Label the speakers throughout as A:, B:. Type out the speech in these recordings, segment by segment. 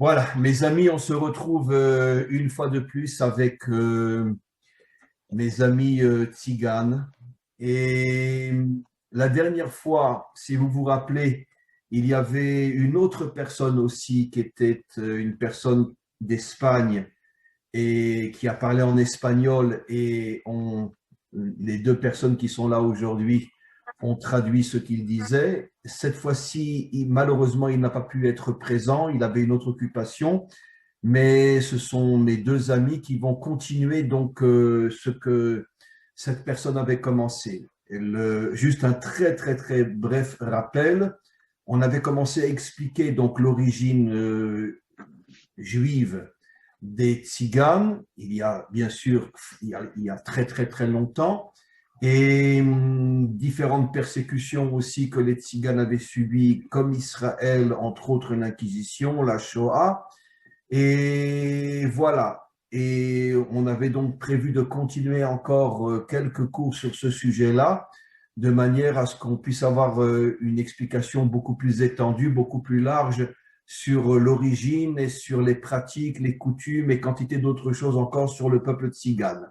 A: Voilà, mes amis, on se retrouve une fois de plus avec mes amis tziganes. Et la dernière fois, si vous vous rappelez, il y avait une autre personne aussi qui était une personne d'Espagne et qui a parlé en espagnol les deux personnes qui sont là aujourd'hui ont traduit ce qu'il disait. Cette fois-ci, malheureusement, il n'a pas pu être présent, il avait une autre occupation, mais ce sont mes deux amis qui vont continuer donc ce que cette personne avait commencé. Juste un très très très bref rappel. On avait commencé à expliquer donc l'origine juive des tziganes, il y a bien sûr, il y a très très très longtemps, et différentes persécutions aussi que les tziganes avaient subies, comme Israël, entre autres l'Inquisition, la Shoah, et voilà. Et on avait donc prévu de continuer encore quelques cours sur ce sujet-là, de manière à ce qu'on puisse avoir une explication beaucoup plus étendue, beaucoup plus large sur l'origine et sur les pratiques, les coutumes et quantité d'autres choses encore sur le peuple tzigane.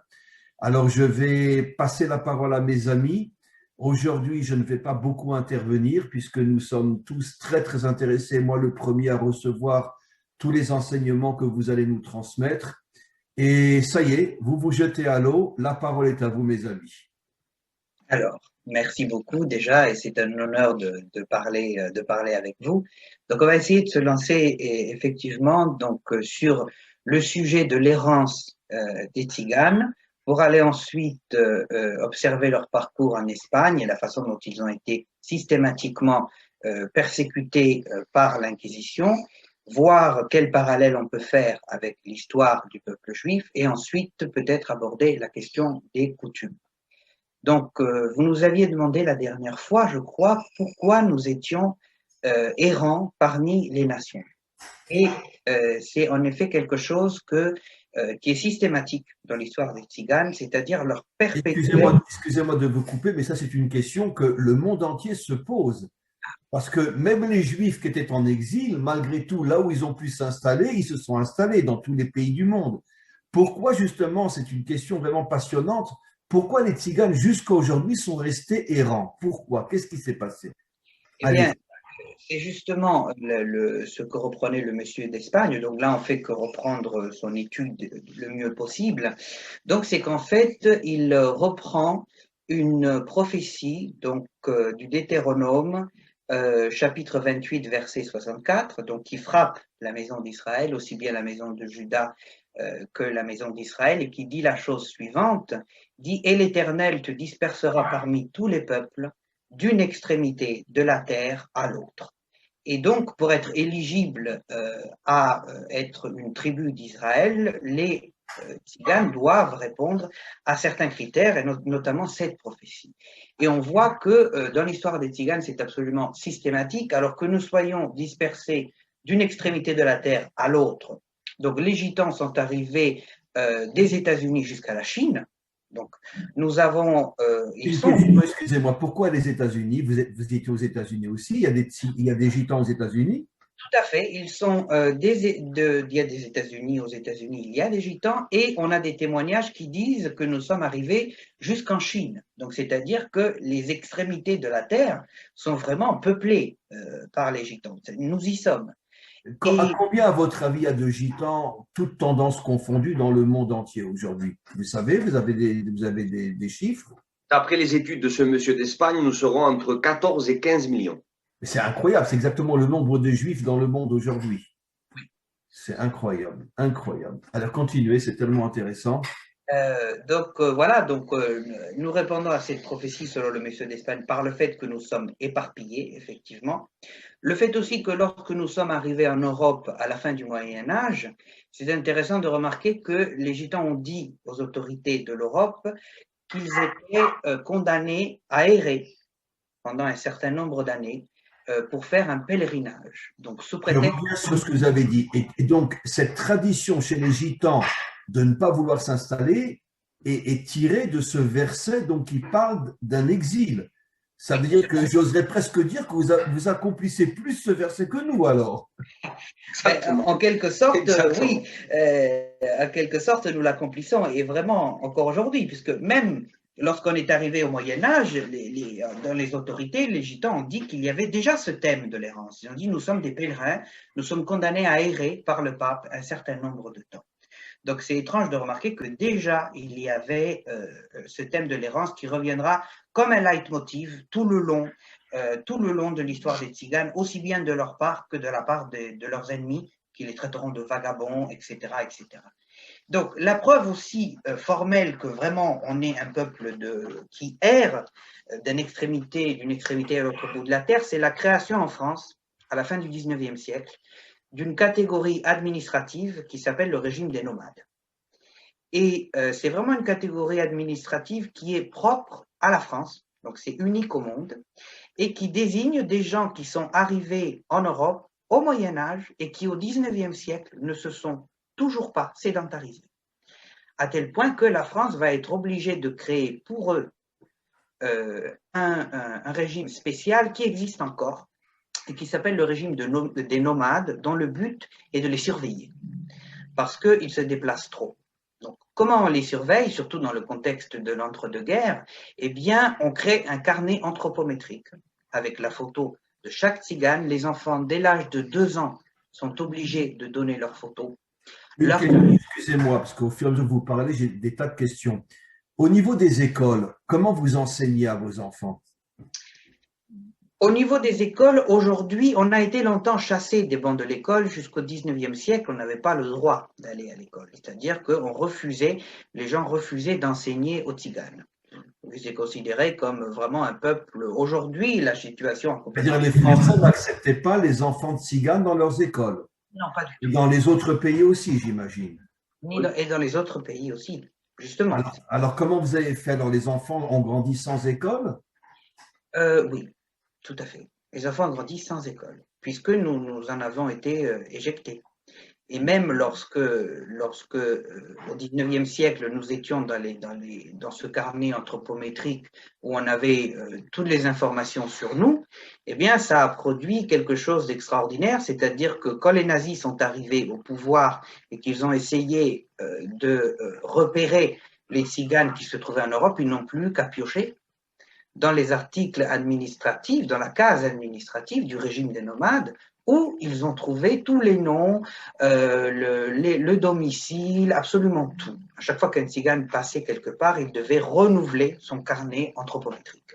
A: Alors, je vais passer la parole à mes amis. Aujourd'hui, je ne vais pas beaucoup intervenir puisque nous sommes tous très, très intéressés, moi le premier, à recevoir tous les enseignements que vous allez nous transmettre. Et ça y est, vous vous jetez à l'eau. La parole est à vous, mes amis.
B: Alors, merci beaucoup déjà, et c'est un honneur de parler avec vous. Donc, on va essayer de se lancer effectivement sur le sujet de l'errance des Tziganes, pour aller ensuite observer leur parcours en Espagne et la façon dont ils ont été systématiquement persécutés par l'Inquisition, voir quel parallèle on peut faire avec l'histoire du peuple juif, et ensuite peut-être aborder la question des coutumes. Donc, vous nous aviez demandé la dernière fois, je crois, pourquoi nous étions errants parmi les nations. Et c'est en effet quelque chose qui est systématique dans l'histoire des Tziganes, c'est-à-dire leur perpétuel…
A: Excusez-moi de vous couper, mais ça, c'est une question que le monde entier se pose. Parce que même les Juifs qui étaient en exil, malgré tout, là où ils ont pu s'installer, ils se sont installés dans tous les pays du monde. Pourquoi justement, c'est une question vraiment passionnante, pourquoi les Tziganes jusqu'à aujourd'hui sont restés errants? Pourquoi? Qu'est-ce qui s'est passé?
B: Eh
A: Allez.
B: bien, c'est justement ce que reprenait le monsieur d'Espagne. Donc là, on fait que reprendre son étude le mieux possible. Donc, c'est qu'en fait, il reprend une prophétie du Deutéronome, chapitre 28, verset 64, donc qui frappe la maison d'Israël, aussi bien la maison de Juda que la maison d'Israël, et qui dit la chose suivante, dit « Et l'Éternel te dispersera parmi tous les peuples, d'une extrémité de la terre à l'autre. » Et donc, pour être éligible à être une tribu d'Israël, les Tziganes doivent répondre à certains critères, et notamment cette prophétie. Et on voit que dans l'histoire des Tziganes, c'est absolument systématique, alors que nous soyons dispersés d'une extrémité de la terre à l'autre. Donc, les Gitans sont arrivés des États-Unis jusqu'à la Chine. Donc, nous avons…
A: Excusez-moi, pourquoi les États-Unis? Vous étiez aux États-Unis aussi? Il y a des Gitans aux États-Unis?
B: Tout à fait. Ils sont il y a des États-Unis, aux États-Unis, il y a des Gitans, et on a des témoignages qui disent que nous sommes arrivés jusqu'en Chine. Donc, c'est-à-dire que les extrémités de la Terre sont vraiment peuplées par les Gitans. Nous y sommes.
A: À combien, à votre avis, il y a de Gitans, toutes tendances confondues, dans le monde entier aujourd'hui? Vous savez, vous avez des chiffres?
C: D'après les études de ce monsieur d'Espagne, nous serons entre 14 et 15 millions.
A: C'est incroyable, c'est exactement le nombre de Juifs dans le monde aujourd'hui. C'est incroyable, incroyable. Alors continuez, c'est tellement intéressant.
B: Voilà, nous répondons à cette prophétie selon le monsieur d'Espagne par le fait que nous sommes éparpillés, effectivement. Le fait aussi que lorsque nous sommes arrivés en Europe à la fin du Moyen Âge, c'est intéressant de remarquer que les Gitans ont dit aux autorités de l'Europe qu'ils étaient condamnés à errer pendant un certain nombre d'années pour faire un pèlerinage. Donc, sous
A: Je
B: prétexte…
A: reviens sur ce que vous avez dit. Et donc, cette tradition chez les Gitans de ne pas vouloir s'installer est tirée de ce verset donc, qui parle d'un exil. Ça veut dire que j'oserais presque dire que vous accomplissez plus ce verset que nous, alors.
B: En quelque sorte,
C: Exactement.
B: oui, en quelque sorte, nous l'accomplissons, et vraiment encore aujourd'hui, puisque même lorsqu'on est arrivé au Moyen Âge, dans les autorités, les Gitans ont dit qu'il y avait déjà ce thème de l'errance. Ils ont dit, nous sommes des pèlerins, nous sommes condamnés à errer par le pape un certain nombre de temps. Donc c'est étrange de remarquer que déjà il y avait ce thème de l'errance qui reviendra comme un leitmotiv tout le long de l'histoire des Tziganes, aussi bien de leur part que de la part de leurs ennemis, qui les traiteront de vagabonds, etc., etc. Donc la preuve aussi formelle que vraiment on est un peuple qui erre d'une extrémité à l'autre bout de la terre, c'est la création en France, à la fin du 19e siècle, d'une catégorie administrative qui s'appelle le régime des nomades. Et c'est vraiment une catégorie administrative qui est propre à la France, donc c'est unique au monde, et qui désigne des gens qui sont arrivés en Europe au Moyen Âge et qui au 19e siècle ne se sont toujours pas sédentarisés. À tel point que la France va être obligée de créer pour eux un régime spécial qui existe encore, et qui s'appelle le régime des nomades, dont le but est de les surveiller, parce qu'ils se déplacent trop. Donc, comment on les surveille, surtout dans le contexte de l'entre-deux-guerres? Eh bien, on crée un carnet anthropométrique avec la photo de chaque tzigane. Les enfants, dès l'âge de 2 ans, sont obligés de donner leur photo.
A: Excusez-moi, parce qu'au fur et à mesure que vous parlez, j'ai des tas de questions. Au niveau des écoles, comment vous enseignez à vos enfants?
B: Au niveau des écoles, aujourd'hui, on a été longtemps chassé des bancs de l'école. Jusqu'au 19e siècle, on n'avait pas le droit d'aller à l'école. C'est-à-dire que les gens refusaient d'enseigner aux Tziganes. C'est considéré comme vraiment un peuple. Aujourd'hui, la situation a complètement
A: C'est-à-dire les Français n'acceptaient pas les enfants de Tziganes dans leurs écoles.
B: Non, pas du
A: Et
B: tout.
A: dans les autres pays aussi, j'imagine.
B: Et dans les autres pays aussi, justement.
A: Alors, comment vous avez fait? Alors, les enfants ont grandi sans école?
B: Oui, tout à fait. Les enfants ont grandi sans école, puisque nous en avons été éjectés. Et même lorsque au 19e siècle, nous étions dans ce carnet anthropométrique où on avait toutes les informations sur nous, eh bien, ça a produit quelque chose d'extraordinaire, c'est-à-dire que quand les nazis sont arrivés au pouvoir et qu'ils ont essayé de repérer les tziganes qui se trouvaient en Europe, ils n'ont plus qu'à piocher dans les articles administratifs, dans la case administrative du régime des nomades, où ils ont trouvé tous les noms, le domicile, absolument tout. À chaque fois qu'un tzigane passait quelque part, il devait renouveler son carnet anthropométrique.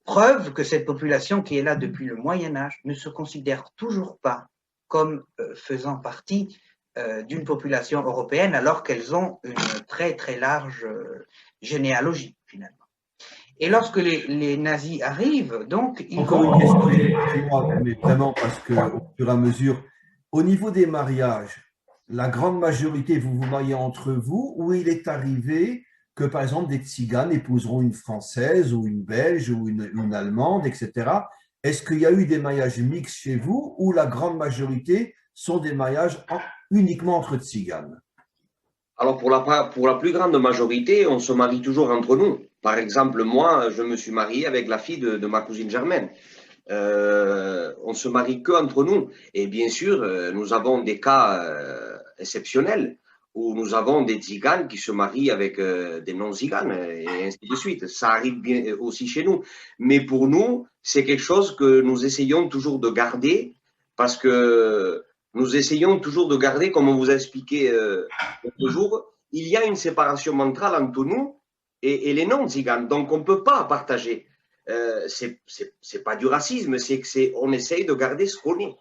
B: Preuve que cette population qui est là depuis le Moyen Âge ne se considère toujours pas comme faisant partie d'une population européenne, alors qu'elles ont une très très large généalogie finalement. Et lorsque les nazis arrivent, donc ils
A: Encore
B: vont...
A: une question, excusez-moi, mais vraiment parce que au fur et à mesure, au niveau des mariages, la grande majorité, vous vous mariez entre vous, ou il est arrivé que, par exemple, des tziganes épouseront une Française ou une Belge ou une Allemande, etc. Est-ce qu'il y a eu des mariages mixtes chez vous, ou la grande majorité sont des mariages uniquement entre tziganes?
C: Alors, pour la plus grande majorité, on se marie toujours entre nous. Par exemple, moi, je me suis marié avec la fille de ma cousine Germaine. On se marie que entre nous. Et bien sûr, nous avons des cas exceptionnels où nous avons des tziganes qui se marient avec des non-tziganes et ainsi de suite. Ça arrive bien aussi chez nous. Mais pour nous, c'est quelque chose que nous essayons toujours de garder parce que nous essayons toujours de garder, comme on vous a expliqué l'autre jour, il y a une séparation mentale entre nous et les non-tziganes. Donc, on ne peut pas partager. C'est pas du racisme, c'est que on essaye de garder ce qu'on est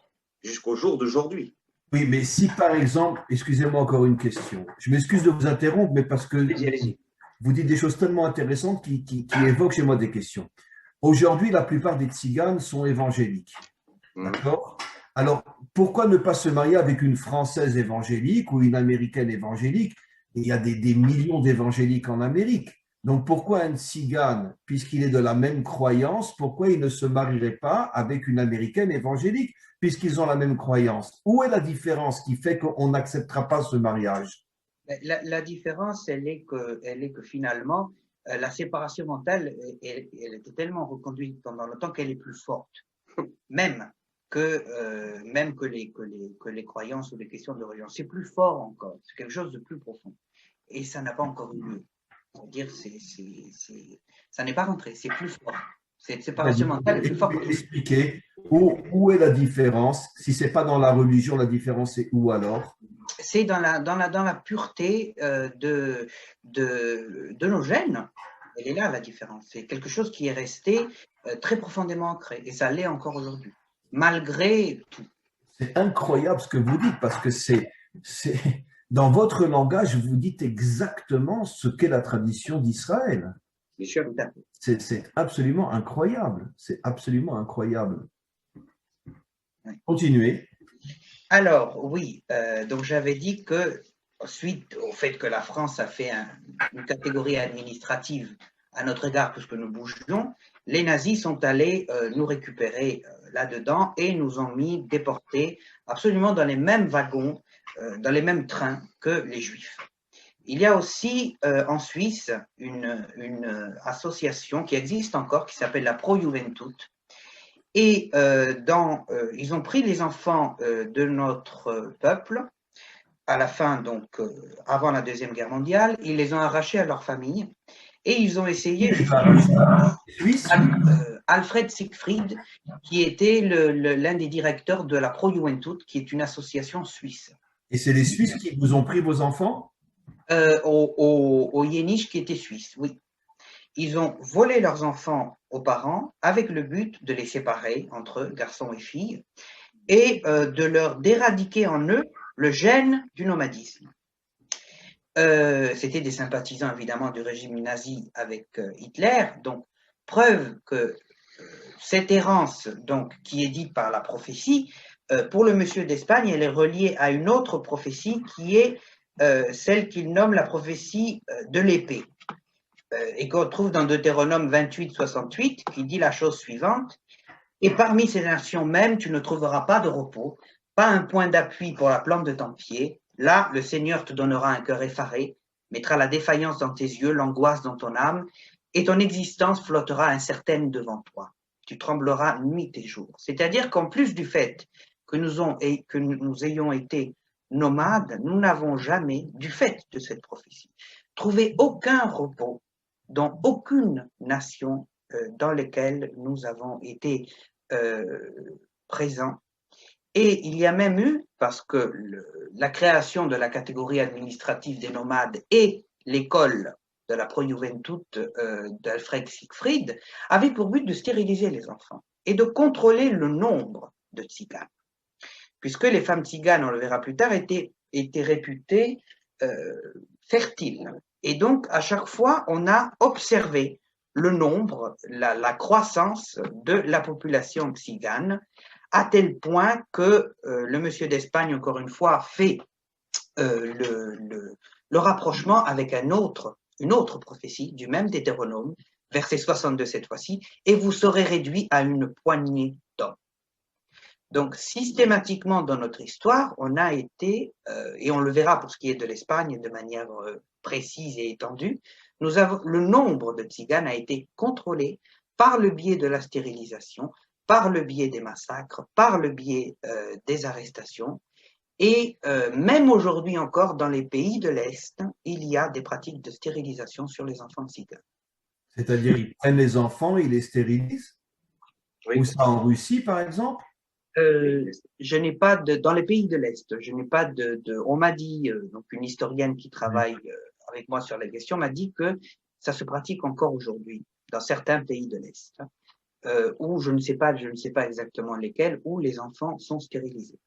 C: jusqu'au jour d'aujourd'hui.
A: Oui, mais si par exemple, excusez-moi encore une question, je m'excuse de vous interrompre, mais parce que
C: Allez-y, allez-y.
A: vous dites des choses tellement intéressantes qui évoquent chez moi des questions. Aujourd'hui, la plupart des tziganes sont évangéliques. D'accord? Alors, pourquoi ne pas se marier avec une Française évangélique ou une Américaine évangélique? Il y a des millions d'évangéliques en Amérique. Donc, pourquoi un tzigane, puisqu'il est de la même croyance, pourquoi il ne se marierait pas avec une Américaine évangélique, puisqu'ils ont la même croyance? Où est la différence qui fait qu'on n'acceptera pas ce mariage?
B: La différence, elle est que finalement, la séparation mentale, elle était tellement reconduite pendant longtemps qu'elle est plus forte, même que les croyances ou les questions de religion. C'est plus fort encore, c'est quelque chose de plus profond. Et ça n'a pas encore eu lieu. C'est-à-dire, ça n'est pas rentré, c'est plus fort. Cette séparation mentale est plus forte.
A: Expliquer où est la différence. Si ce n'est pas dans la religion, la différence est où alors?
B: C'est dans la pureté de nos gènes. Elle est là la différence. C'est quelque chose qui est resté très profondément ancré. Et ça l'est encore aujourd'hui, malgré tout.
A: C'est incroyable ce que vous dites, parce que dans votre langage, vous dites exactement ce qu'est la tradition d'Israël.
C: Bien sûr.
A: C'est absolument incroyable. C'est absolument incroyable. Continuez.
B: Alors, oui, donc j'avais dit que, suite au fait que la France a fait une catégorie administrative à notre égard, puisque nous bougions, les nazis sont allés nous récupérer là-dedans et nous ont mis déportés absolument dans les mêmes wagons, dans les mêmes trains que les Juifs. Il y a aussi en Suisse une association qui existe encore, qui s'appelle la Pro-Juventut. Et ils ont pris les enfants de notre peuple à la fin, donc avant la Deuxième Guerre mondiale, ils les ont arrachés à leur famille et ils ont essayé Alfred Siegfried, qui était l'un des directeurs de la Pro-Juventut, qui est une association suisse.
A: Et c'est les Suisses qui vous ont pris vos enfants?
B: Au Yéniche, qui était suisse, oui. Ils ont volé leurs enfants aux parents avec le but de les séparer entre garçons et filles et d'éradiquer en eux le gène du nomadisme. C'était des sympathisants évidemment du régime nazi avec Hitler, donc preuve que cette errance donc, qui est dite par la prophétie, pour le monsieur d'Espagne, elle est reliée à une autre prophétie qui est celle qu'il nomme la prophétie de l'épée. Et qu'on trouve dans Deutéronome 28, 68, qui dit la chose suivante: et parmi ces nations même, tu ne trouveras pas de repos, pas un point d'appui pour la plante de ton pied. Là, le Seigneur te donnera un cœur effaré, mettra la défaillance dans tes yeux, l'angoisse dans ton âme, et ton existence flottera incertaine devant toi. Tu trembleras nuit et jour. C'est-à-dire qu'en plus du fait que nous ayons été nomades, nous n'avons jamais, du fait de cette prophétie, trouvé aucun repos dans aucune nation dans laquelle nous avons été présents. Et il y a même eu, parce que la création de la catégorie administrative des nomades et l'école de la Pro-Juventut d'Alfred Siegfried avait pour but de stériliser les enfants et de contrôler le nombre de tziganes. Puisque les femmes tziganes, on le verra plus tard, étaient réputées fertiles. Et donc, à chaque fois, on a observé le nombre, la croissance de la population tzigane, à tel point que le monsieur d'Espagne, encore une fois, fait le rapprochement avec une autre prophétie du même Deutéronome, verset 62 cette fois-ci, et vous serez réduits à une poignée d'hommes. Donc, systématiquement dans notre histoire, on a été, et on le verra pour ce qui est de l'Espagne de manière précise et étendue, le nombre de tziganes a été contrôlé par le biais de la stérilisation, par le biais des massacres, par le biais des arrestations. Et même aujourd'hui encore, dans les pays de l'Est, il y a des pratiques de stérilisation sur les enfants tziganes.
A: C'est-à-dire, ils prennent les enfants, ils les stérilisent? Oui. Ou ça en Russie, par exemple?
B: Je n'ai pas dans les pays de l'Est, je n'ai pas on m'a dit, donc une historienne qui travaille avec moi sur la question m'a dit que ça se pratique encore aujourd'hui dans certains pays de l'Est, où je ne sais pas exactement lesquels, où les enfants sont stérilisés.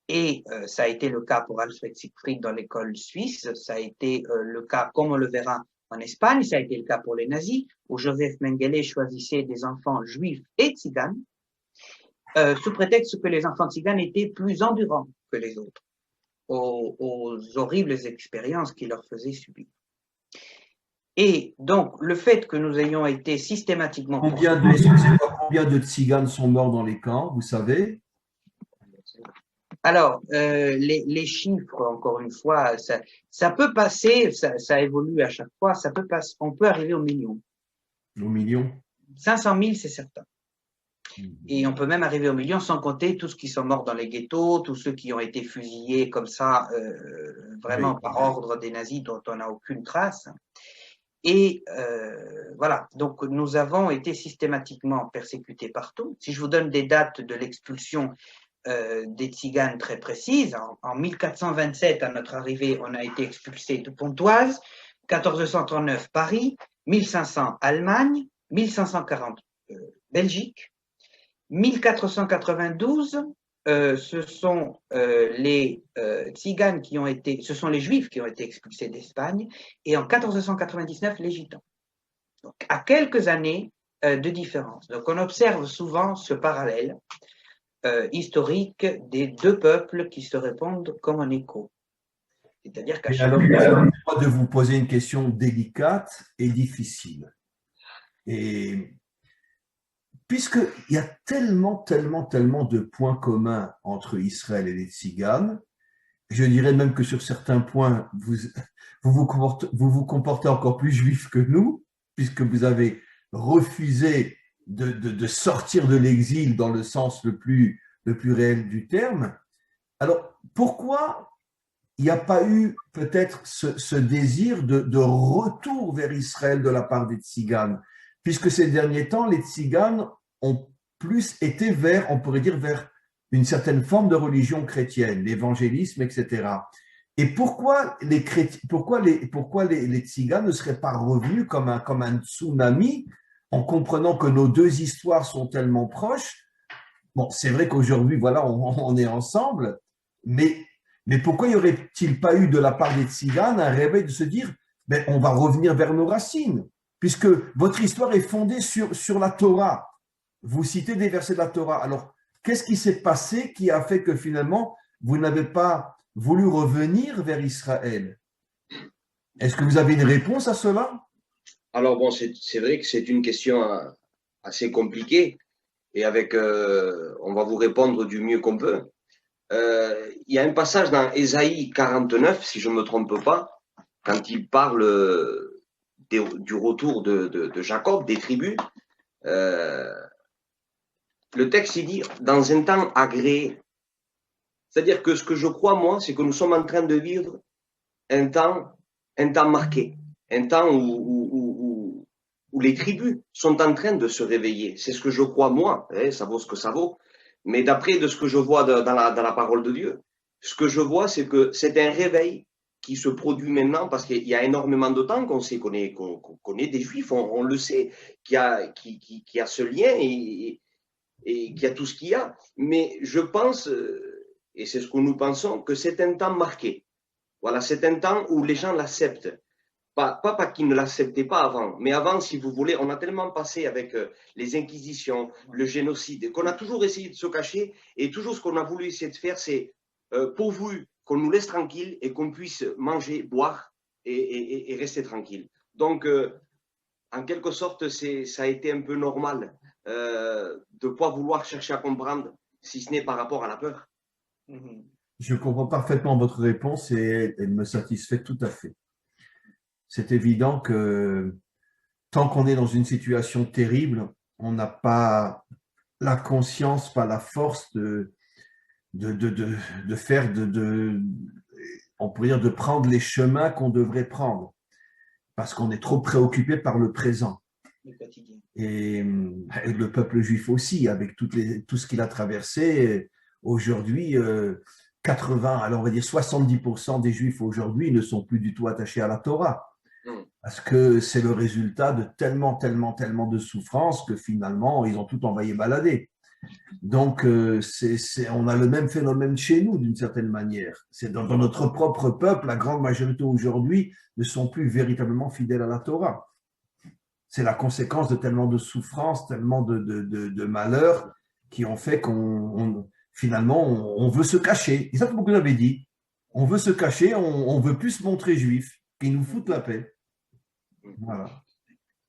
B: Et ça a été le cas pour Alfred Siegfried dans l'école suisse, ça a été le cas, comme on le verra, en Espagne, ça a été le cas pour les nazis, où Joseph Mengele choisissait des enfants juifs et tziganes, sous prétexte que les enfants tziganes étaient plus endurants que les autres, aux horribles expériences qu'ils leur faisaient subir. Et donc, le fait que nous ayons été systématiquement…
A: Combien de tziganes sont morts dans les camps, vous savez?
B: Alors, les chiffres, encore une fois, ça peut passer, ça évolue à chaque fois, on peut arriver au million.
A: Au million?
B: 500 000, c'est certain.
A: Mhm.
B: Et on peut même arriver au million sans compter tous ceux qui sont morts dans les ghettos, tous ceux qui ont été fusillés comme ça, vraiment
A: Oui.
B: par ordre des nazis dont on n'a aucune trace. Et voilà, donc nous avons été systématiquement persécutés partout. Si je vous donne des dates de l'expulsion des Tziganes très précises, en 1427, à notre arrivée, on a été expulsés de Pontoise, 1439 Paris, 1500 Allemagne, 1540 Belgique, 1492 ce sont les Tziganes qui ont été, ce sont les Juifs qui ont été expulsés d'Espagne, et en 1499 les Gitans. Donc à quelques années de différence. Donc on observe souvent ce parallèle historique des deux peuples qui se répondent comme un écho. C'est-à-dire qu'à chaque
A: Alors, permettez-moi de vous poser une question délicate et difficile. Et puisqu'il y a tellement de points communs entre Israël et les Tziganes, je dirais même que sur certains points, vous vous comportez encore plus juif que nous, puisque vous avez refusé de sortir de l'exil dans le sens le plus réel du terme. Alors, pourquoi il n'y a pas eu peut-être ce désir de retour vers Israël de la part des Tziganes, puisque ces derniers temps, les Tziganes ont plus été vers, on pourrait dire, vers une certaine forme de religion chrétienne, l'évangélisme, etc. Et pourquoi les Tziganes ne seraient pas revenus comme un tsunami, en comprenant que nos deux histoires sont tellement proches? Bon, c'est vrai qu'aujourd'hui, voilà, on est ensemble, mais pourquoi n'y aurait-il pas eu de la part des Tziganes un réveil de se dire, ben, on va revenir vers nos racines, puisque votre histoire est fondée sur la Torah. Vous citez des versets de la Torah. Alors, qu'est-ce qui s'est passé qui a fait que finalement, vous n'avez pas voulu revenir vers Israël? Est-ce que vous avez une réponse à cela?
C: Alors bon, c'est vrai que c'est une question assez compliquée et on va vous répondre du mieux qu'on peut. Il y a un passage dans Ésaïe 49, si je ne me trompe pas, quand il parle du retour de Jacob, des tribus. Le texte, il dit « dans un temps agréé ». C'est-à-dire que ce que je crois, moi, c'est que nous sommes en train de vivre un temps marqué, un temps où les tribus sont en train de se réveiller. C'est ce que je crois, moi, hein, ça vaut ce que ça vaut. Mais d'après de ce que je vois dans la parole de Dieu, ce que je vois, c'est que c'est un réveil qui se produit maintenant parce qu'il y a énormément de temps qu'on sait qu'on est des Juifs, on le sait, qu'il y a ce lien et qu'il y a tout ce qu'il y a. Mais je pense, et c'est ce que nous pensons, que c'est un temps marqué. Voilà, c'est un temps où les gens l'acceptent. Pas qu'ils ne l'acceptaient pas avant, mais avant, si vous voulez, on a tellement passé avec les inquisitions, le génocide, qu'on a toujours essayé de se cacher, et toujours ce qu'on a voulu essayer de faire, c'est pourvu qu'on nous laisse tranquille et qu'on puisse manger, boire et rester tranquille. Donc, en quelque sorte, ça a été un peu normal de ne pas vouloir chercher à comprendre, si ce n'est par rapport à la peur.
A: Je comprends parfaitement votre réponse et elle me satisfait tout à fait. C'est évident que tant qu'on est dans une situation terrible, on n'a pas la conscience, pas la force de faire, on pourrait dire, de prendre les chemins qu'on devrait prendre, parce qu'on est trop préoccupé par le présent. Et le peuple juif aussi, avec tout ce qu'il a traversé, aujourd'hui, 80, alors on va dire 70% des juifs aujourd'hui ne sont plus du tout attachés à la Torah. Parce que c'est le résultat de tellement de souffrances que finalement, ils ont tout envoyé balader. Donc, on a le même phénomène chez nous, d'une certaine manière. C'est dans notre propre peuple, la grande majorité aujourd'hui ne sont plus véritablement fidèles à la Torah. C'est la conséquence de tellement de souffrances, tellement de malheurs qui ont fait finalement, on veut se cacher. Et ça, que beaucoup l'avaient dit. On veut se cacher, on veut plus se montrer juif, qu'ils nous foutent la paix. Voilà.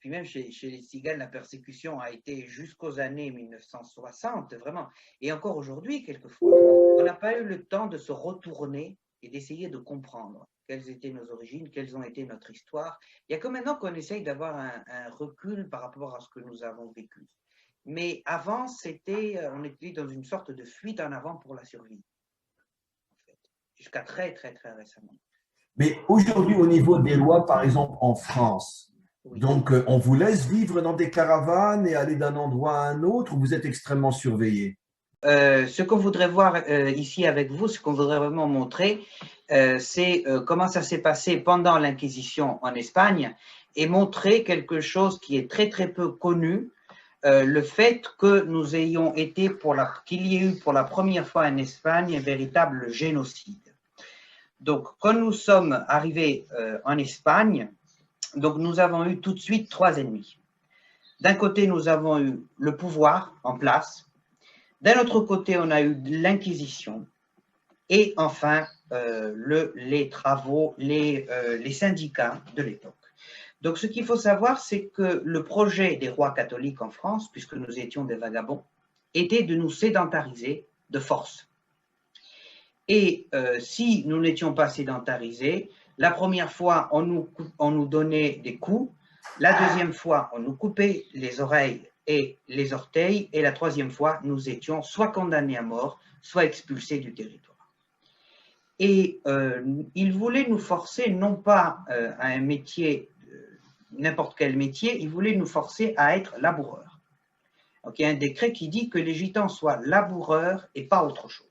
B: puis même chez les Tziganes, la persécution a été jusqu'aux années 1960, vraiment. Et encore aujourd'hui, quelquefois, on n'a pas eu le temps de se retourner et d'essayer de comprendre quelles étaient nos origines, quelles ont été notre histoire. Il n'y a que maintenant qu'on essaye d'avoir un recul par rapport à ce que nous avons vécu. Mais avant, on était dans une sorte de fuite en avant pour la survie, en fait, jusqu'à très, très, très récemment.
A: Mais aujourd'hui, au niveau des lois, par exemple en France,
B: Oui.
A: donc on vous laisse vivre dans des caravanes et aller d'un endroit à un autre ou vous êtes extrêmement surveillé?
B: Ce qu'on voudrait voir ici avec vous, ce qu'on voudrait vraiment montrer, c'est comment ça s'est passé pendant l'Inquisition en Espagne et montrer quelque chose qui est très très peu connu, le fait que nous ayons été, qu'il y ait eu pour la première fois en Espagne un véritable génocide. Donc, quand nous sommes arrivés en Espagne, donc nous avons eu tout de suite trois ennemis. D'un côté, nous avons eu le pouvoir en place. D'un autre côté, on a eu l'Inquisition. Et enfin, les travaux, les syndicats de l'époque. Donc, ce qu'il faut savoir, c'est que le projet des rois catholiques en France, puisque nous étions des vagabonds, était de nous sédentariser de force. Et si nous n'étions pas sédentarisés, la première fois, on nous donnait des coups. La deuxième fois, on nous coupait les oreilles et les orteils. Et la troisième fois, nous étions soit condamnés à mort, soit expulsés du territoire. Et ils voulaient nous forcer non pas à un métier, n'importe quel métier, ils voulaient nous forcer à être laboureurs. Donc il y a un décret qui dit que les gitans soient laboureurs et pas autre chose.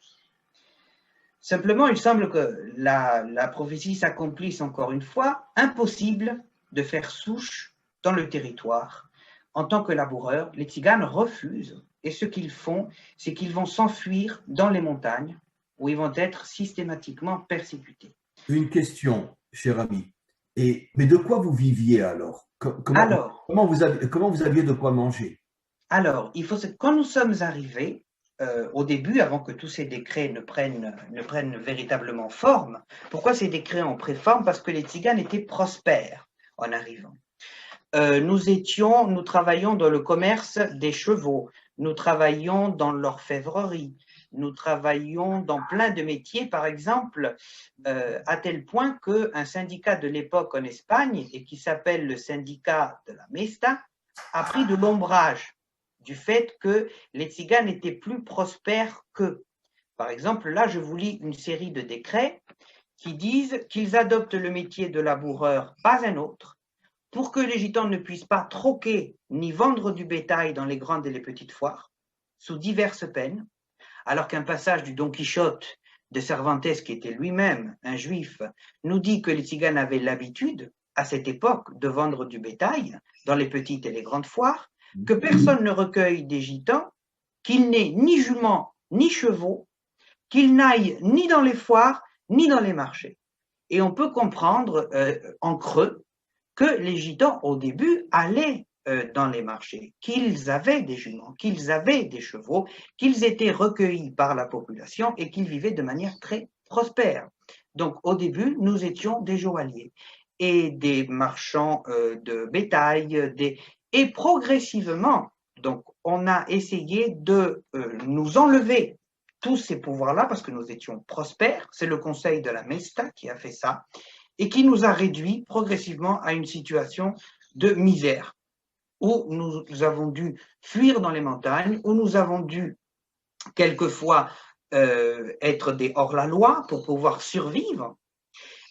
B: Simplement, il semble que la prophétie s'accomplisse encore une fois. Impossible de faire souche dans le territoire. En tant que laboureurs, les Tziganes refusent. Et ce qu'ils font, c'est qu'ils vont s'enfuir dans les montagnes où ils vont être systématiquement persécutés.
A: Une question, cher ami. Mais de quoi vous viviez alors? Comment vous aviez de quoi manger?
B: Alors, quand nous sommes arrivés, au début, avant que tous ces décrets ne prennent véritablement forme. Pourquoi ces décrets ont pris forme? Parce que les Tziganes étaient prospères en arrivant. Nous travaillions dans le commerce des chevaux, nous travaillions dans l'orfèvrerie, nous travaillions dans plein de métiers, par exemple, à tel point qu'un syndicat de l'époque en Espagne, et qui s'appelle le syndicat de la Mesta, a pris de l'ombrage du fait que les Tziganes étaient plus prospères qu'eux. Par exemple, là, je vous lis une série de décrets qui disent qu'ils adoptent le métier de laboureur, pas un autre, pour que les gitans ne puissent pas troquer ni vendre du bétail dans les grandes et les petites foires, sous diverses peines, alors qu'un passage du Don Quichotte de Cervantes, qui était lui-même un juif, nous dit que les Tziganes avaient l'habitude, à cette époque, de vendre du bétail dans les petites et les grandes foires, que personne ne recueille des gitans, qu'ils n'aient ni juments ni chevaux, qu'ils n'aillent ni dans les foires ni dans les marchés. Et on peut comprendre en creux que les gitans, au début, allaient dans les marchés, qu'ils avaient des juments, qu'ils avaient des chevaux, qu'ils étaient recueillis par la population et qu'ils vivaient de manière très prospère. Donc, au début, nous étions des joailliers et des marchands de bétail, et progressivement, donc, on a essayé de nous enlever tous ces pouvoirs-là parce que nous étions prospères. C'est le conseil de la Mesta qui a fait ça et qui nous a réduits progressivement à une situation de misère où nous avons dû fuir dans les montagnes, où nous avons dû quelquefois être des hors-la-loi pour pouvoir survivre.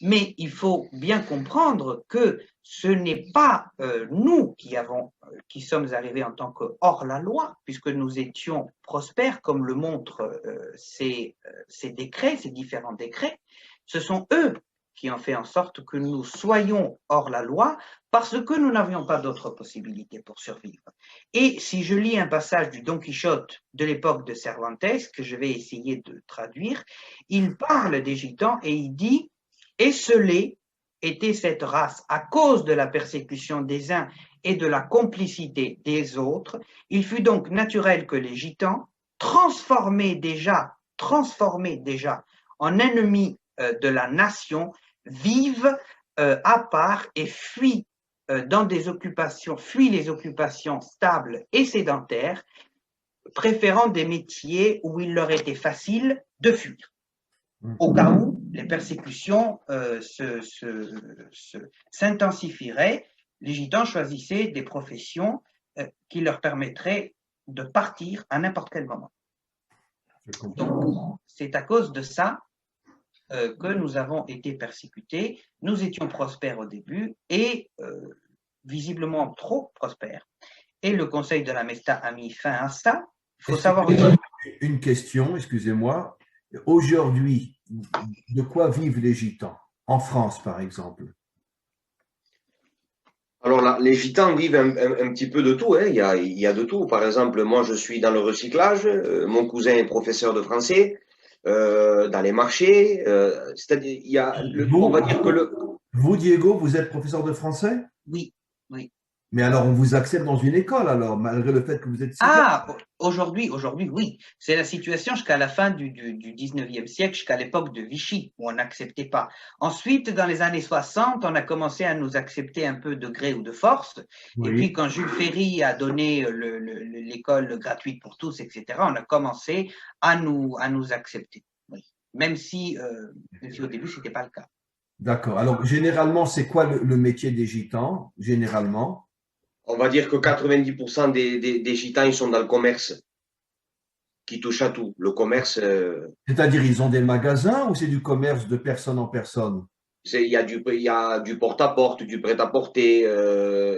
B: Mais il faut bien comprendre que ce n'est pas nous qui sommes arrivés en tant que hors-la-loi, puisque nous étions prospères, comme le montrent ces décrets, ces différents décrets. Ce sont eux qui ont fait en sorte que nous soyons hors la loi parce que nous n'avions pas d'autre possibilité pour survivre. Et si je lis un passage du Don Quichotte de l'époque de Cervantes, que je vais essayer de traduire, il parle des gitans et il dit « Esselée était cette race à cause de la persécution des uns et de la complicité des autres. Il fut donc naturel que les gitans, transformés déjà en ennemis de la nation, vivent à part et fuient dans des occupations, fuient les occupations stables et sédentaires, préférant des métiers où il leur était facile de fuir, au cas où les persécutions s'intensifieraient. Les gitans choisissaient des professions qui leur permettraient de partir à n'importe quel moment. Donc, c'est à cause de ça que nous avons été persécutés. Nous étions prospères au début et visiblement trop prospères. Et le Conseil de la Mesta a mis fin à ça. Il faut savoir
A: une question, excusez-moi. Aujourd'hui, de quoi vivent les gitans en France, par exemple?
C: Alors là, les gitans vivent un petit peu de tout, hein. Il y a de tout. Par exemple, moi, je suis dans le recyclage. Mon cousin est professeur de français. Dans les marchés. C'est-à-dire, il y a on va dire que
A: Vous, Diego, vous êtes professeur de français?
B: Oui, oui.
A: Mais alors, on vous accepte dans une école, alors, malgré le fait que vous êtes cigane?
B: Ah, aujourd'hui, oui. C'est la situation jusqu'à la fin du 19e siècle, jusqu'à l'époque de Vichy, où on n'acceptait pas. Ensuite, dans les années 60, on a commencé à nous accepter un peu de gré ou de force. Oui. Et puis, quand Jules Ferry a donné l'école gratuite pour tous, etc., on a commencé à nous accepter. Oui. Même si au début, ce n'était pas le cas.
A: D'accord. Alors, généralement, c'est quoi le métier des gitans, généralement?
C: On va dire que 90% des gitans, ils sont dans le commerce, qui touche à tout. Le commerce.
A: C'est-à-dire, ils ont des magasins ou c'est du commerce de personne en personne?
C: Il y a du porte-à-porte, du prêt-à-porter,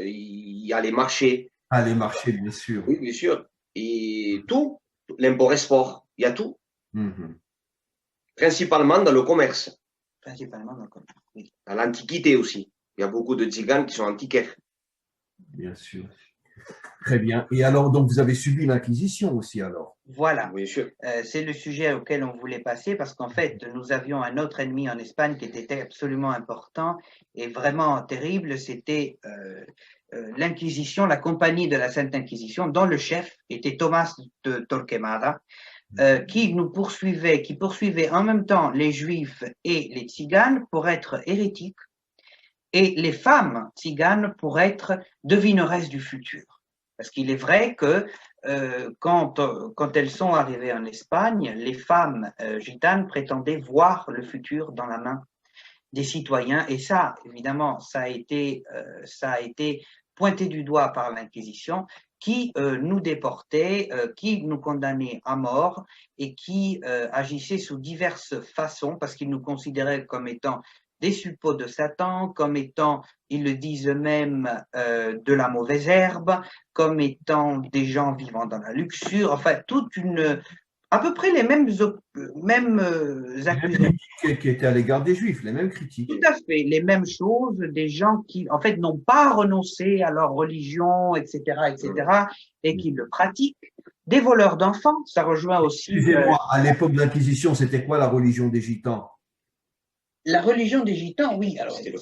C: il y a les marchés.
A: Ah, les marchés, bien sûr.
C: Oui, bien sûr. Et tout, l'import-export, il y a tout. Principalement dans le commerce.
B: Principalement dans le commerce, oui.
C: À l'Antiquité aussi. Il y a beaucoup de tziganes qui sont antiquaires.
A: Bien sûr. Très bien. Et alors, donc, vous avez subi l'Inquisition aussi, alors?
B: Voilà.
C: Oui, sûr.
B: C'est le sujet auquel on voulait passer parce qu'en fait, nous avions un autre ennemi en Espagne qui était absolument important et vraiment terrible. C'était l'Inquisition, la compagnie de la Sainte Inquisition, dont le chef était Thomas de Torquemada, qui poursuivait en même temps les Juifs et les Tziganes pour être hérétiques et les femmes tziganes pour être devineresses du futur. Parce qu'il est vrai que quand elles sont arrivées en Espagne, les femmes gitanes prétendaient voir le futur dans la main des citoyens. Et ça, évidemment, ça a été pointé du doigt par l'Inquisition, qui nous déportait, qui nous condamnait à mort et qui agissait sous diverses façons parce qu'ils nous considéraient comme étant des suppôts de Satan, comme étant, ils le disent eux-mêmes, de la mauvaise herbe, comme étant des gens vivant dans la luxure, enfin, à peu près les mêmes accusations.
A: Qui étaient à l'égard des Juifs, les mêmes critiques.
B: Tout à fait, les mêmes choses, des gens qui, en fait, n'ont pas renoncé à leur religion, etc., et qui le pratiquent. Des voleurs d'enfants, ça rejoint aussi…
A: Excusez-moi, à l'époque de l'Inquisition, c'était quoi la religion des Gitans?
B: La religion des Gitans, oui. Alors, c'était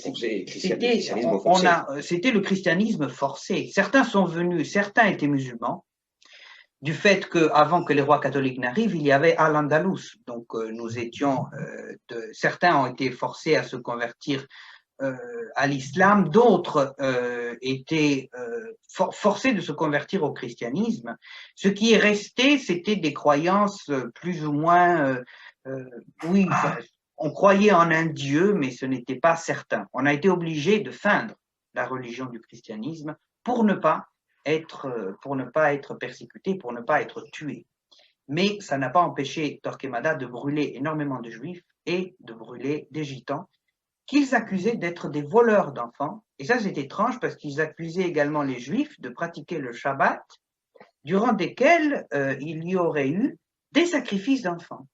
B: le christianisme forcé. Certains sont venus, certains étaient musulmans, du fait qu'avant que les rois catholiques n'arrivent, il y avait Al-Andalus. Donc, certains ont été forcés à se convertir à l'islam, d'autres étaient forcés de se convertir au christianisme. Ce qui est resté, c'était des croyances plus ou moins, oui, on croyait en un Dieu, mais ce n'était pas certain. On a été obligé de feindre la religion du christianisme pour ne pas être persécuté, pour ne pas être tué. Mais ça n'a pas empêché Torquemada de brûler énormément de juifs et de brûler des gitans qu'ils accusaient d'être des voleurs d'enfants. Et ça, c'est étrange parce qu'ils accusaient également les juifs de pratiquer le Shabbat, durant desquels il y aurait eu des sacrifices d'enfants.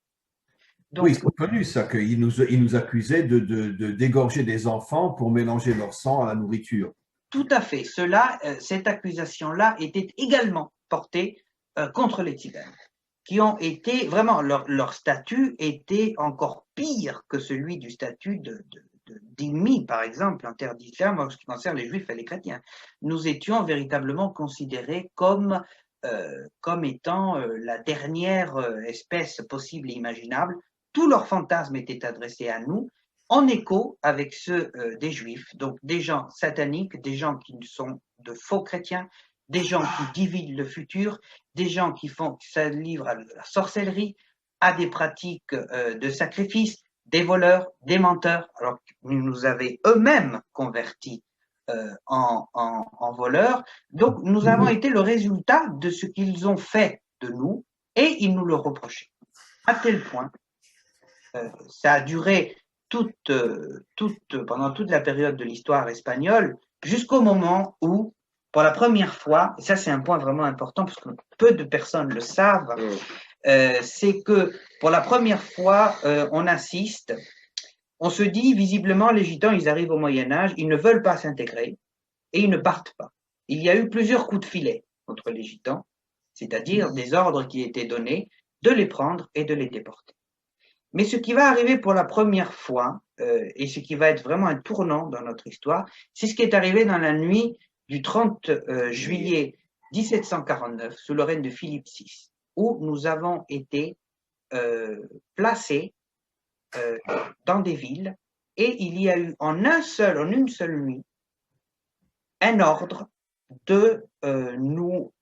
A: Donc, oui, c'est connu ça, qu'ils nous accusaient de dégorger des enfants pour mélanger leur sang à la nourriture.
B: Tout à fait. Cette accusation-là était également portée contre les Tziganes, qui ont été, vraiment, leur statut était encore pire que celui du statut d'immi, par exemple, en terre d'islam, en ce qui concerne les Juifs et les chrétiens. Nous étions véritablement considérés comme étant la dernière espèce possible et imaginable. Tous leurs fantasmes étaient adressés à nous en écho avec ceux des Juifs, donc des gens sataniques, des gens qui sont de faux chrétiens, des gens qui divident le futur, des gens qui se livrent à la sorcellerie, à des pratiques de sacrifice, des voleurs, des menteurs, alors qu'ils nous avaient eux-mêmes convertis en voleurs. Donc, nous avons été le résultat de ce qu'ils ont fait de nous et ils nous le reprochaient. À tel point, ça a duré pendant toute la période de l'histoire espagnole, jusqu'au moment où, pour la première fois, et ça c'est un point vraiment important parce que peu de personnes le savent, c'est que pour la première fois, on se dit visiblement les Gitans, ils arrivent au Moyen-Âge, ils ne veulent pas s'intégrer et ils ne partent pas. Il y a eu plusieurs coups de filet contre les Gitans, c'est-à-dire des ordres qui étaient donnés de les prendre et de les déporter. Mais ce qui va arriver pour la première fois, et ce qui va être vraiment un tournant dans notre histoire, c'est ce qui est arrivé dans la nuit du 30 juillet 1749, sous le règne de Philippe VI, où nous avons été placés dans des villes, et il y a eu en une seule nuit, un ordre de nous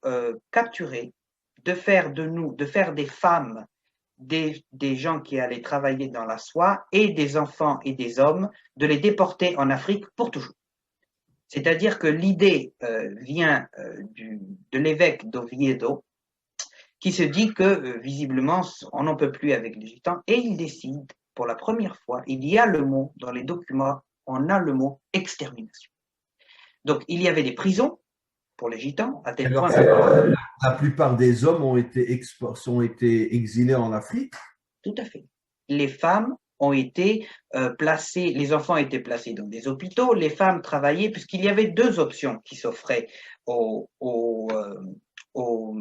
B: capturer, de faire des femmes des gens qui allaient travailler dans la soie et des enfants et des hommes, de les déporter en Afrique pour toujours. C'est-à-dire que l'idée vient de l'évêque d'Oviedo, qui se dit que visiblement on n'en peut plus avec les Gitans, et il décide, pour la première fois, il y a le mot, dans les documents, on a le mot extermination. Donc il y avait des prisons pour les Gitans, à tel point que
A: la plupart des hommes ont été exilés en Afrique.
B: Tout à fait. Les femmes ont été placées, les enfants étaient placés dans des hôpitaux, les femmes travaillaient, puisqu'il y avait deux options qui s'offraient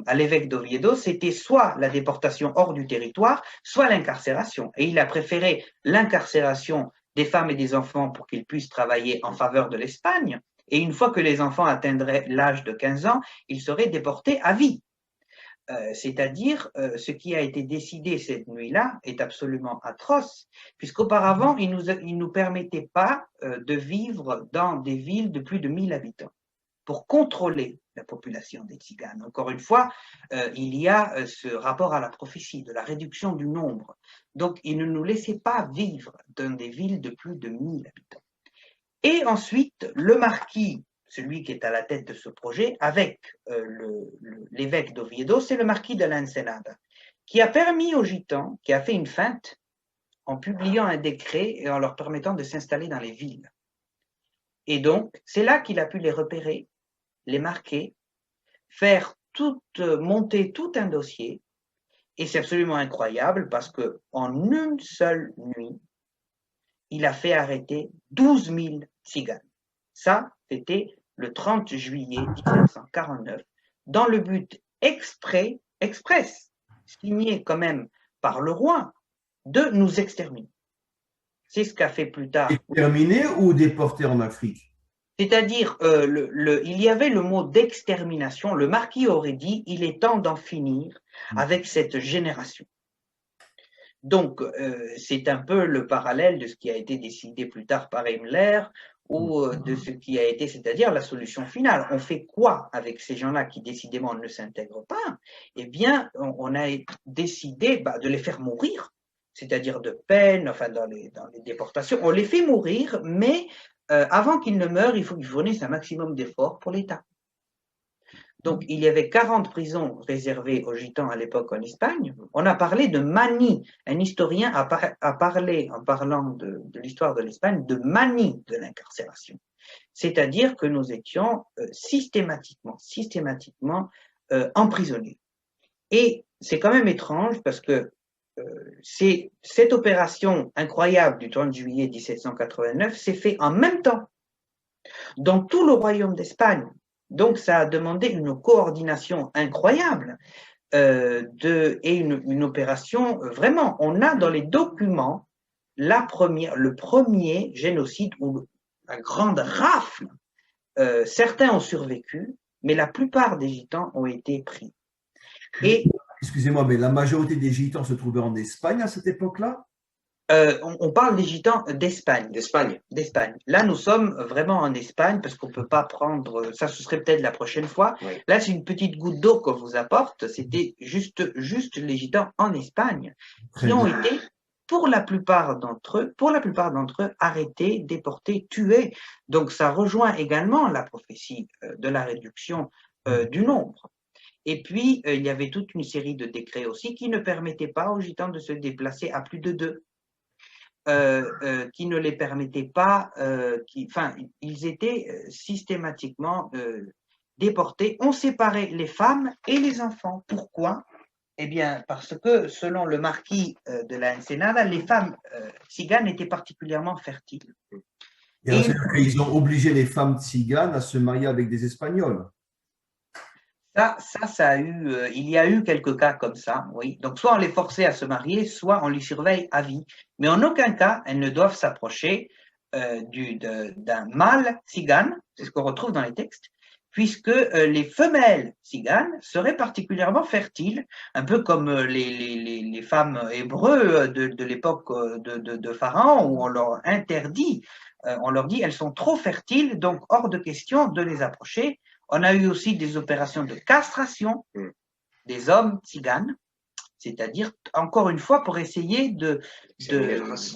B: à l'évêque d'Oviedo, c'était soit la déportation hors du territoire, soit l'incarcération. Et il a préféré l'incarcération des femmes et des enfants pour qu'ils puissent travailler en faveur de l'Espagne. Et une fois que les enfants atteindraient l'âge de 15 ans, ils seraient déportés à vie. C'est-à-dire, ce qui a été décidé cette nuit-là est absolument atroce, puisqu'auparavant, il nous permettait pas de vivre dans des villes de plus de 1000 habitants pour contrôler la population des Tziganes. Encore une fois, il y a ce rapport à la prophétie, de la réduction du nombre. Donc, il ne nous laissait pas vivre dans des villes de plus de 1000 habitants. Et ensuite, le marquis, celui qui est à la tête de ce projet, avec l'évêque d'Oviedo, c'est le marquis de la Ensenada, qui a permis aux Gitans, qui a fait une feinte en publiant un décret et en leur permettant de s'installer dans les villes. Et donc, c'est là qu'il a pu les repérer, les marquer, monter tout un dossier. Et c'est absolument incroyable parce qu'en une seule nuit, il a fait arrêter 12 000 Tziganes. Ça, c'était le 30 juillet 1749, dans le but express, signé quand même par le roi, de nous exterminer. C'est ce qu'a fait plus tard.
A: Exterminer ou déporter en Afrique?
B: C'est-à-dire, il y avait le mot d'extermination. Le marquis aurait dit, il est temps d'en finir avec cette génération. Donc, c'est un peu le parallèle de ce qui a été décidé plus tard par Himmler ou de ce qui a été, c'est-à-dire la solution finale. On fait quoi avec ces gens-là qui décidément ne s'intègrent pas? Eh bien, on a décidé de les faire mourir, c'est-à-dire de peine, enfin dans les déportations. On les fait mourir, mais avant qu'ils ne meurent, il faut qu'ils fournissent un maximum d'efforts pour l'État. Donc, il y avait 40 prisons réservées aux Gitans à l'époque en Espagne. On a parlé de manie. Un historien a parlé, en parlant de l'histoire de l'Espagne, de manie de l'incarcération. C'est-à-dire que nous étions systématiquement emprisonnés. Et c'est quand même étrange parce que c'est cette opération incroyable du 30 juillet 1789 s'est fait en même temps dans tout le royaume d'Espagne. Donc, ça a demandé une coordination incroyable et une opération vraiment. On a dans les documents le premier génocide ou la grande rafle. Certains ont survécu, mais la plupart des Gitans ont été pris.
A: Excusez-moi, mais la majorité des Gitans se trouvaient en Espagne à cette époque-là?
B: On parle des gitans d'Espagne.
C: d'Espagne.
B: Là, nous sommes vraiment en Espagne parce qu'on ne peut pas prendre, ça ce serait peut-être la prochaine fois.
C: Oui.
B: Là, c'est une petite goutte d'eau qu'on vous apporte. C'était juste les gitans en Espagne
A: Très
B: qui ont
A: bien.
B: été, pour la plupart d'entre eux, arrêtés, déportés, tués. Donc, ça rejoint également la prophétie de la réduction du nombre. Et puis, il y avait toute une série de décrets aussi qui ne permettaient pas aux gitans de se déplacer à plus de 2. Qui ne les permettaient pas, ils étaient systématiquement déportés. On séparait les femmes et les enfants. Pourquoi? Eh bien, parce que selon le marquis de la Ensenada, les femmes tziganes étaient particulièrement fertiles.
A: Et alors, c'est-à-dire qu'ils ont obligé les femmes tziganes à se marier avec des Espagnols.
B: Ça a eu, il y a eu quelques cas comme ça, oui. Donc, soit on les forçait à se marier, soit on les surveille à vie. Mais en aucun cas, elles ne doivent s'approcher d'un mâle tzigane, c'est ce qu'on retrouve dans les textes, puisque les femelles tziganes seraient particulièrement fertiles, un peu comme les femmes hébreux de l'époque de Pharaon, où on leur interdit, on leur dit elles sont trop fertiles, donc hors de question de les approcher. On a eu aussi des opérations de castration des hommes tziganes, c'est-à-dire, encore une fois, pour essayer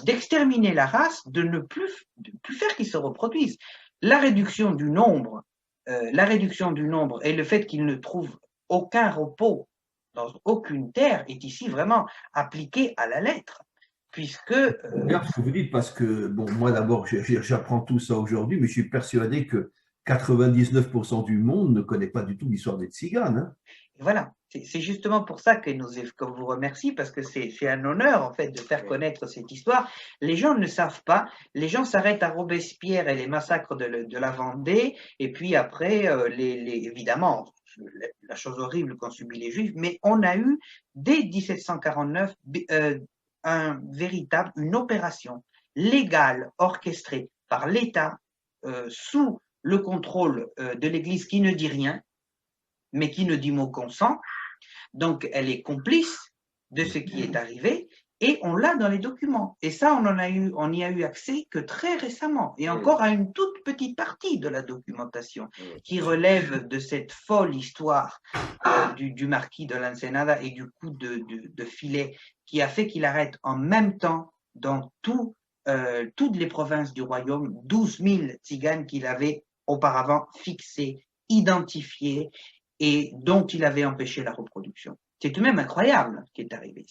B: d'exterminer la race, de ne plus faire qu'ils se reproduisent. La réduction du nombre et le fait qu'ils ne trouvent aucun repos dans aucune terre est ici vraiment appliqué à la lettre. Puisque.
A: Regarde ce que vous dites, parce que, bon, moi d'abord, j'apprends tout ça aujourd'hui, mais je suis persuadé que 99% du monde ne connaît pas du tout l'histoire des Tziganes. Hein.
B: Voilà, c'est justement pour ça que qu'on vous remercie, parce que c'est un honneur en fait de faire connaître cette histoire. Les gens ne savent pas, les gens s'arrêtent à Robespierre et les massacres de la Vendée, et puis après, évidemment, la chose horrible qu'ont subi les Juifs, mais on a eu dès 1749 une opération légale orchestrée par l'État sous le contrôle de l'Église qui ne dit rien, mais qui ne dit mot consent. Donc, elle est complice de ce qui est arrivé et on l'a dans les documents. Et ça, on n'y a eu accès que très récemment et encore à une toute petite partie de la documentation qui relève de cette folle histoire du marquis de l'Ensenada et du coup de filet qui a fait qu'il arrête en même temps dans toutes les provinces du royaume 12 000 tziganes qu'il avait auparavant fixés, identifiés et dont il avait empêché la reproduction. C'est tout de même incroyable ce qui est arrivé.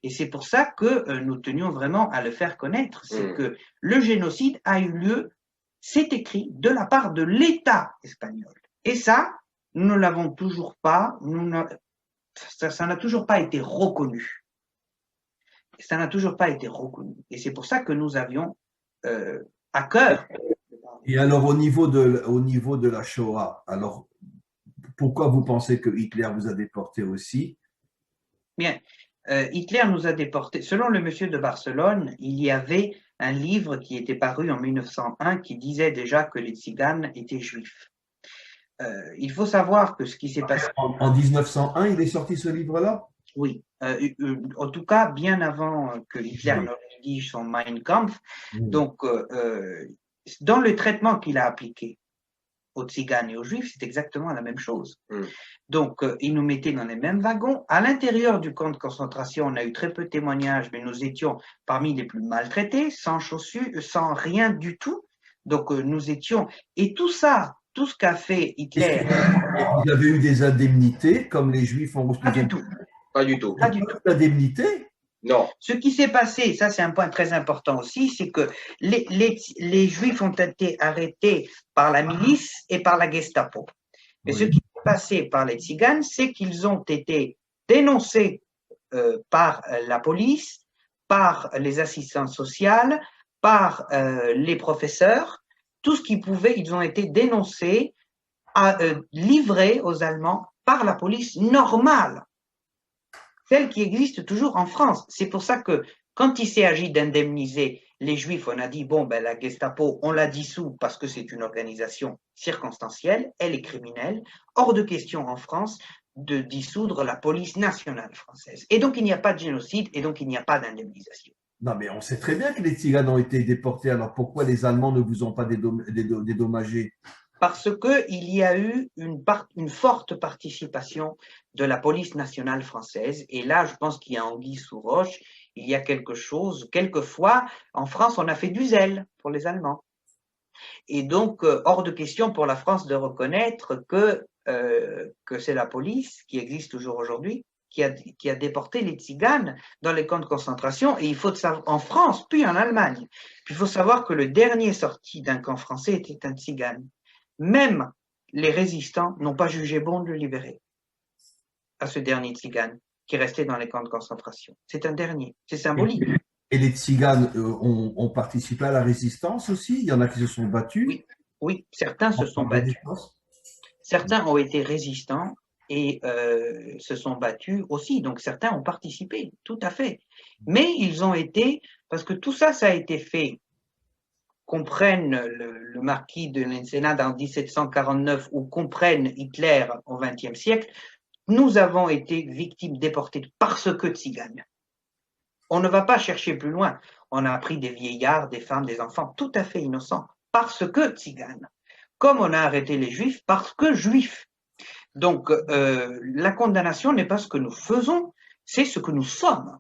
B: Et c'est pour ça que nous tenions vraiment à le faire connaître. C'est que le génocide a eu lieu, c'est écrit, de la part de l'État espagnol. Et ça, nous ne l'avons toujours pas, ça n'a toujours pas été reconnu. Ça n'a toujours pas été reconnu. Et c'est pour ça que nous avions à cœur.
A: Et alors, au niveau de la Shoah, alors, pourquoi vous pensez que Hitler vous a déporté aussi?
B: Bien, Hitler nous a déportés. Selon le monsieur de Barcelone, il y avait un livre qui était paru en 1901 qui disait déjà que les tziganes étaient juifs. Il faut savoir que ce qui s'est passé…
A: En 1901, il est sorti ce livre-là?
B: Oui, en tout cas, bien avant que Hitler ne rédige son Mein Kampf. Donc, dans le traitement qu'il a appliqué aux tziganes et aux juifs, c'est exactement la même chose. Donc, ils nous mettaient dans les mêmes wagons. À l'intérieur du camp de concentration, on a eu très peu de témoignages, mais nous étions parmi les plus maltraités, sans chaussures, sans rien du tout. Donc, nous étions… Et tout ça, tout ce qu'a fait Hitler…
A: Vous avez eu des indemnités, comme les juifs ont reçu?
B: Pas du tout.
C: Pas du tout.
B: Pas du tout.
A: D'indemnités?
C: Non.
B: Ce qui s'est passé, ça c'est un point très important aussi, c'est que les Juifs ont été arrêtés par la milice et par la Gestapo. Mais ce qui s'est passé par les Tziganes, c'est qu'ils ont été dénoncés par la police, par les assistantes sociales, par les professeurs, tout ce qu'ils pouvaient, ils ont été dénoncés, livrés aux Allemands par la police normale, celle qui existe toujours en France. C'est pour ça que quand il s'est agi d'indemniser les Juifs, on a dit, bon, ben, la Gestapo, on la dissout parce que c'est une organisation circonstancielle, elle est criminelle, hors de question en France de dissoudre la police nationale française. Et donc, il n'y a pas de génocide et donc il n'y a pas d'indemnisation.
A: Non, mais on sait très bien que les Tziganes ont été déportés. Alors pourquoi les Allemands ne vous ont pas dédommagé?
B: Parce qu'il y a eu une forte participation de la police nationale française. Et là, je pense qu'il y a anguille sous roche. Il y a quelque chose. Quelquefois, en France, on a fait du zèle pour les Allemands. Et donc, hors de question pour la France de reconnaître que c'est la police, qui existe toujours aujourd'hui, qui a déporté les Tziganes dans les camps de concentration. Et il faut savoir, en France, puis en Allemagne. Puis il faut savoir que le dernier sorti d'un camp français était un Tzigane. Même les résistants n'ont pas jugé bon de le libérer à ce dernier Tzigane qui restait dans les camps de concentration. C'est un dernier, c'est symbolique.
A: Et les Tziganes ont participé à la résistance aussi? Il y en a qui se sont battus?
B: Oui, oui, certains se sont battus. Certains ont été résistants et se sont battus aussi. Donc certains ont participé, tout à fait. Mais ils ont été, parce que tout ça, ça a été fait, qu'on prenne le marquis de l'Ensenada en 1749 ou qu'on prenne Hitler au XXe siècle, nous avons été victimes déportées parce que Tziganes. On ne va pas chercher plus loin. On a pris des vieillards, des femmes, des enfants tout à fait innocents parce que Tziganes. Comme on a arrêté les Juifs parce que Juifs. Donc, la condamnation n'est pas ce que nous faisons, c'est ce que nous sommes.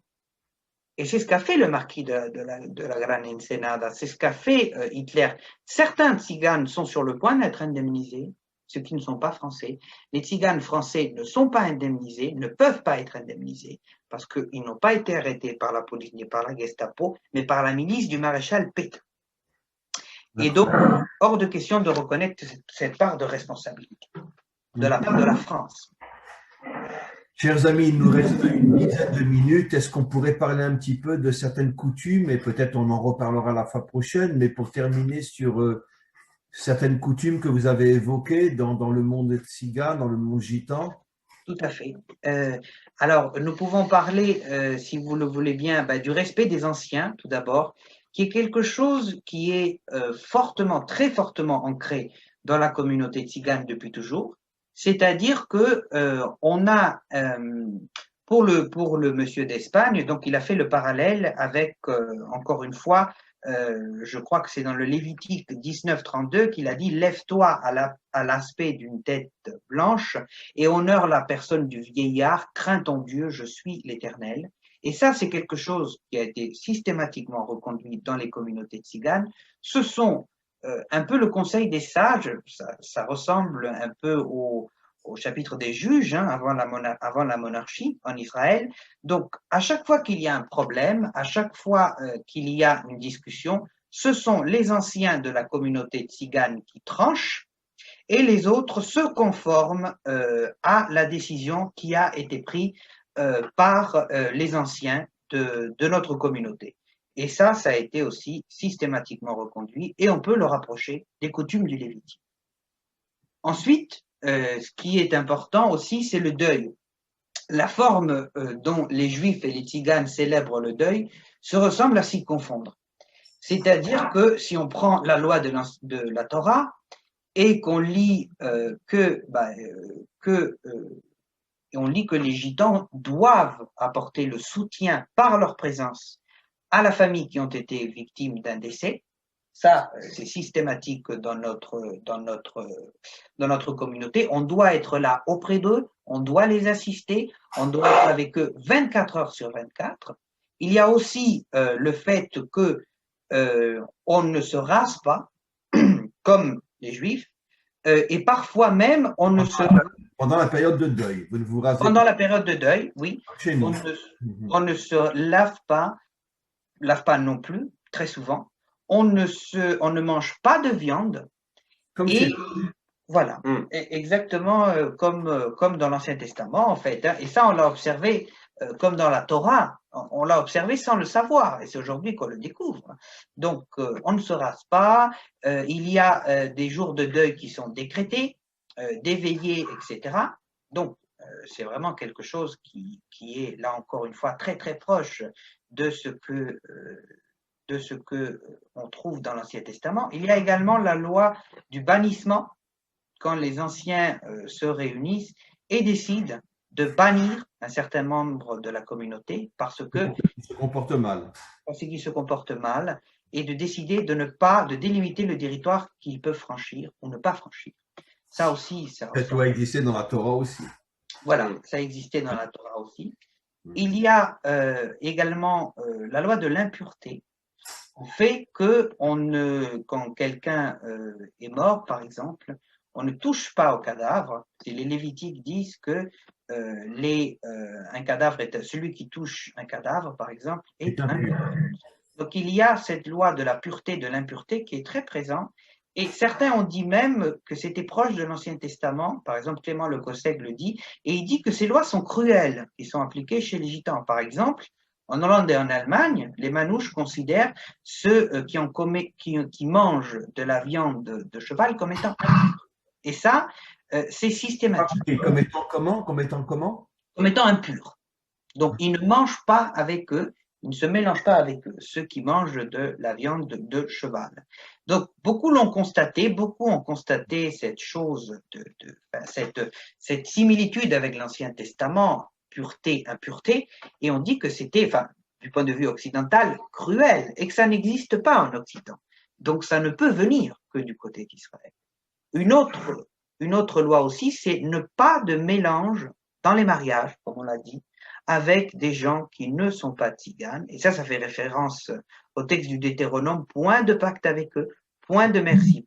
B: Et c'est ce qu'a fait le marquis de la Gran Ensenada, c'est ce qu'a fait Hitler. Certains Tziganes sont sur le point d'être indemnisés, ceux qui ne sont pas français. Les Tziganes français ne sont pas indemnisés, ne peuvent pas être indemnisés, parce qu'ils n'ont pas été arrêtés par la police ni par la Gestapo, mais par la milice du maréchal Pétain. Et donc, hors de question de reconnaître cette part de responsabilité de la part de la France.
A: Chers amis, il nous reste une dizaine de minutes. Est-ce qu'on pourrait parler un petit peu de certaines coutumes, et peut-être on en reparlera la fois prochaine, mais pour terminer sur certaines coutumes que vous avez évoquées dans le monde tzigane, dans le monde gitan?
B: Tout à fait. Alors, nous pouvons parler, si vous le voulez bien, du respect des anciens, tout d'abord, qui est quelque chose qui est fortement, très fortement ancré dans la communauté tzigane depuis toujours. C'est-à-dire que on a pour le monsieur d'Espagne, donc il a fait le parallèle avec encore une fois, je crois que c'est dans le Lévitique 19:32 qu'il a dit lève-toi à l'aspect d'une tête blanche et honore la personne du vieillard, crains ton Dieu, je suis l'Éternel. Et ça, c'est quelque chose qui a été systématiquement reconduit dans les communautés tziganes. Ce sont un peu le conseil des sages, ça ressemble un peu au chapitre des juges, hein, avant la monarchie en Israël. Donc, à chaque fois qu'il y a un problème, à chaque fois qu'il y a une discussion, ce sont les anciens de la communauté tzigane qui tranchent et les autres se conforment à la décision qui a été prise par les anciens de notre communauté. Et ça a été aussi systématiquement reconduit et on peut le rapprocher des coutumes du Lévitique. Ensuite, ce qui est important aussi, c'est le deuil. La forme dont les Juifs et les Tziganes célèbrent le deuil se ressemble à s'y confondre. C'est-à-dire que si on prend la loi de la Torah et qu'on lit on lit que les Gitans doivent apporter le soutien par leur présence à la famille qui ont été victimes d'un décès. Ça, c'est systématique dans notre communauté. On doit être là auprès d'eux, on doit les assister, on doit être avec eux 24 heures sur 24. Il y a aussi le fait que on ne se rase pas, comme les Juifs, et parfois même on ne se...
A: Pendant la période de deuil, vous ne vous rasez pas.
B: Pendant la période de deuil, oui.
A: Chez nous.
B: On ne se lave pas non plus, très souvent. On ne mange pas de viande.
A: Comme
B: et voilà, exactement comme dans l'Ancien Testament, en fait. Hein. Et ça, on l'a observé comme dans la Torah. On l'a observé sans le savoir. Et c'est aujourd'hui qu'on le découvre. Donc, on ne se rase pas. Il y a des jours de deuil qui sont décrétés, des veillées, etc. Donc, c'est vraiment quelque chose qui est, là encore une fois, très, très proche de ce que on trouve dans l'Ancien Testament. Il y a également la loi du bannissement, quand les anciens se réunissent et décident de bannir un certain membre de la communauté parce que
A: se comportent mal.
B: Ceux qui se comportent mal, et de décider de délimiter le territoire qu'ils peuvent franchir ou ne pas franchir. Ça aussi, ça
A: doit exister dans la Torah aussi.
B: Voilà, ça existait dans la Torah aussi. Il y a également la loi de l'impureté, qui fait que quand quelqu'un est mort, par exemple, on ne touche pas au cadavre. Et les Lévitiques disent que un cadavre celui qui touche un cadavre, par exemple, est impur. Donc il y a cette loi de la pureté, de l'impureté qui est très présente. Et certains ont dit même que c'était proche de l'Ancien Testament. Par exemple, Clément le Cossègue le dit, et il dit que ces lois sont cruelles, qui sont appliquées chez les Gitans. Par exemple, en Hollande et en Allemagne, les manouches considèrent ceux qui mangent de la viande de cheval comme étant impurs. Et ça, c'est systématique.
A: Comme étant comment? Comme étant comment?
B: Comme étant impurs. Donc, ils ne mangent pas avec eux, ils ne se mélangent pas avec eux, ceux qui mangent de la viande de cheval. Donc, beaucoup ont constaté cette chose, cette similitude avec l'Ancien Testament, pureté, impureté, et on dit que c'était, du point de vue occidental, cruel, et que ça n'existe pas en Occident. Donc, ça ne peut venir que du côté d'Israël. Une autre loi aussi, c'est ne pas de mélange dans les mariages, comme on l'a dit, avec des gens qui ne sont pas tziganes. Et ça fait référence au texte du Deutéronome, point de pacte avec eux, point de merci.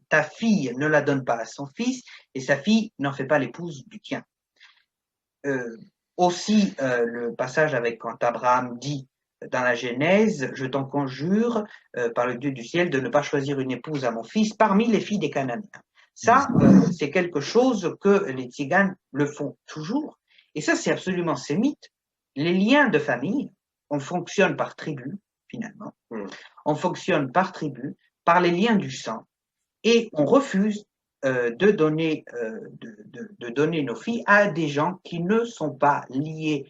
B: Ta fille ne la donne pas à son fils, et sa fille n'en fait pas l'épouse du tien. Aussi, le passage avec quand Abraham dit dans la Genèse, je t'en conjure par le Dieu du ciel de ne pas choisir une épouse à mon fils parmi les filles des Cananéens. Ça, c'est quelque chose que les tziganes le font toujours. Et ça, c'est absolument sémite. Les liens de famille, on fonctionne par tribu, finalement. On fonctionne par tribu, par les liens du sang. Et on refuse de donner nos filles à des gens qui ne sont pas liés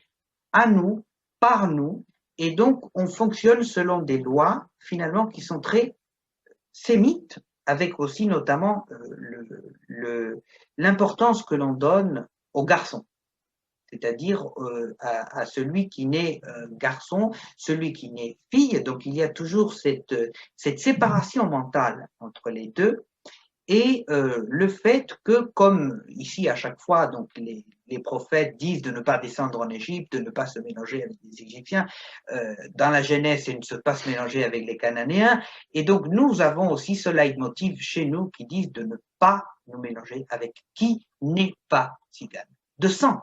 B: à nous, par nous. Et donc, on fonctionne selon des lois, finalement, qui sont très sémites, avec aussi notamment l'importance que l'on donne aux garçons, c'est-à-dire à celui qui naît garçon, celui qui naît fille. Donc il y a toujours cette séparation mentale entre les deux, et le fait que, comme ici à chaque fois, donc les prophètes disent de ne pas descendre en Égypte, de ne pas se mélanger avec les Égyptiens, dans la Genèse, c'est de ne pas se mélanger avec les Cananéens, et donc nous avons aussi ce leitmotiv chez nous qui disent de ne pas nous mélanger avec qui n'est pas tzigane, de sang.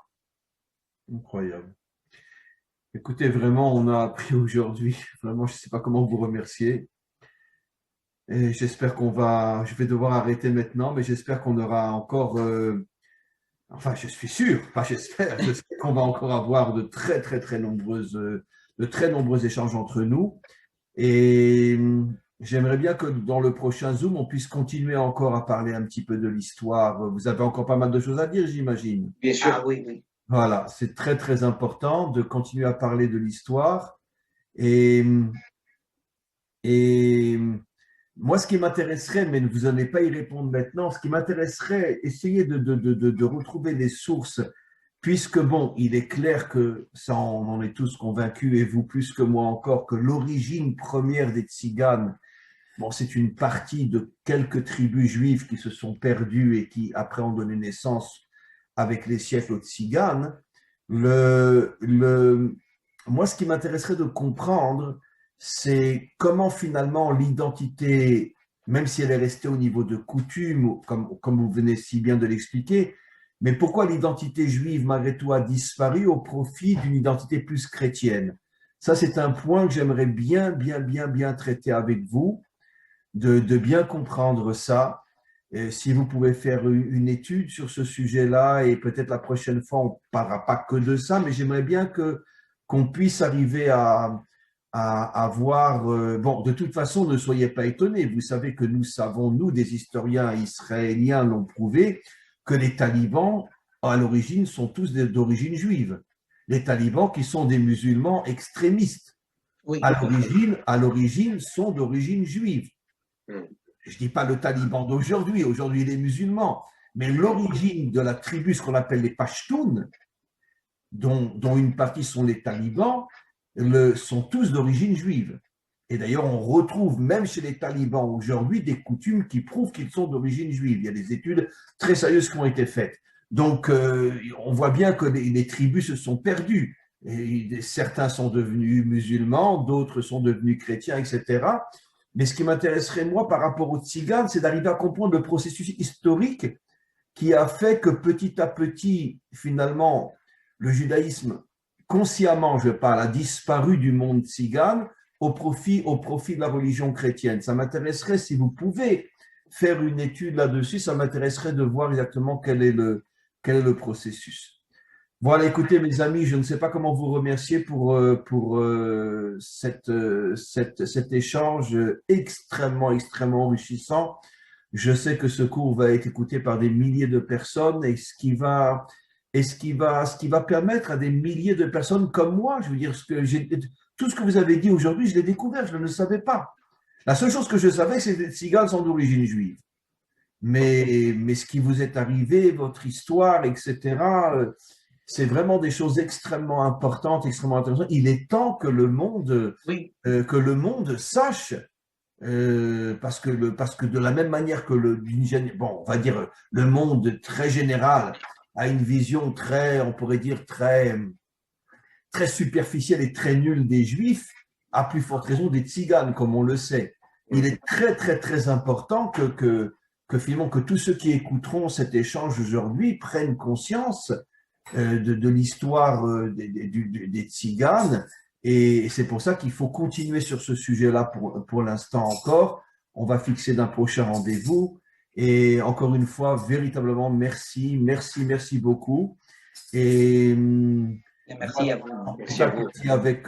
A: Incroyable. Écoutez, vraiment, on a appris aujourd'hui, vraiment, je ne sais pas comment vous remercier. Et j'espère je vais devoir arrêter maintenant, mais j'espère qu'on aura encore, enfin, je suis sûr, pas j'espère qu'on va encore avoir de très nombreux échanges entre nous. Et j'aimerais bien que dans le prochain Zoom, on puisse continuer encore à parler un petit peu de l'histoire. Vous avez encore pas mal de choses à dire, j'imagine.
C: Bien sûr.
B: Ah oui.
A: Voilà, c'est très important de continuer à parler de l'histoire. Et moi, ce qui m'intéresserait, mais vous n'allez pas y répondre maintenant, ce qui m'intéresserait, essayer de retrouver les sources, puisque bon, il est clair que, ça on en est tous convaincus, et vous plus que moi encore, que l'origine première des tziganes, bon, c'est une partie de quelques tribus juives qui se sont perdues et qui après ont donné naissance avec les siècles aux tziganes. Moi, ce qui m'intéresserait de comprendre, c'est comment finalement l'identité, même si elle est restée au niveau de coutume, comme vous venez si bien de l'expliquer, mais pourquoi l'identité juive malgré tout a disparu au profit d'une identité plus chrétienne? Ça, c'est un point que j'aimerais bien traiter avec vous, de bien comprendre ça. Et si vous pouvez faire une étude sur ce sujet-là, et peut-être la prochaine fois, on ne parlera pas que de ça, mais j'aimerais bien qu'on puisse arriver à voir… bon, de toute façon, ne soyez pas étonnés. Vous savez que nous savons, nous, des historiens israéliens l'ont prouvé, que les talibans, à l'origine, sont tous d'origine juive. Les talibans qui sont des musulmans extrémistes,
B: Oui.
A: à l'origine, sont d'origine juive. Je ne dis pas le taliban d'aujourd'hui, aujourd'hui les musulmans, mais l'origine de la tribu, ce qu'on appelle les Pashtuns, dont une partie sont les talibans, sont tous d'origine juive. Et d'ailleurs, on retrouve même chez les talibans aujourd'hui des coutumes qui prouvent qu'ils sont d'origine juive. Il y a des études très sérieuses qui ont été faites. Donc, on voit bien que les tribus se sont perdues. Et certains sont devenus musulmans, d'autres sont devenus chrétiens, etc. Mais ce qui m'intéresserait, moi, par rapport aux tziganes, c'est d'arriver à comprendre le processus historique qui a fait que petit à petit, finalement, le judaïsme, consciemment, je parle, a disparu du monde tzigane au profit de la religion chrétienne. Ça m'intéresserait, si vous pouvez faire une étude là-dessus, ça m'intéresserait de voir exactement quel est le processus. Voilà, écoutez, mes amis, je ne sais pas comment vous remercier pour cet échange extrêmement, extrêmement enrichissant. Je sais que ce cours va être écouté par des milliers de personnes et ce qui va permettre à des milliers de personnes comme moi, je veux dire, tout ce que vous avez dit aujourd'hui, je l'ai découvert, je ne le savais pas. La seule chose que je savais, c'est que les tziganes sont d'origine juive. Mais ce qui vous est arrivé, votre histoire, etc., c'est vraiment des choses extrêmement importantes, extrêmement intéressantes. Il est temps que le monde, sache, parce que de la même manière que on va dire le monde très général a une vision on pourrait dire très superficielle et très nulle des Juifs, à plus forte raison des Tziganes, comme on le sait. Il est très, très, très important que finalement, que tous ceux qui écouteront cet échange aujourd'hui prennent conscience de l'histoire des Tziganes. Et c'est pour ça qu'il faut continuer sur ce sujet-là pour l'instant encore. On va fixer d'un prochain rendez-vous. Et encore une fois, véritablement, merci beaucoup. Et
B: merci à vous.
C: Merci à vous.
A: Avec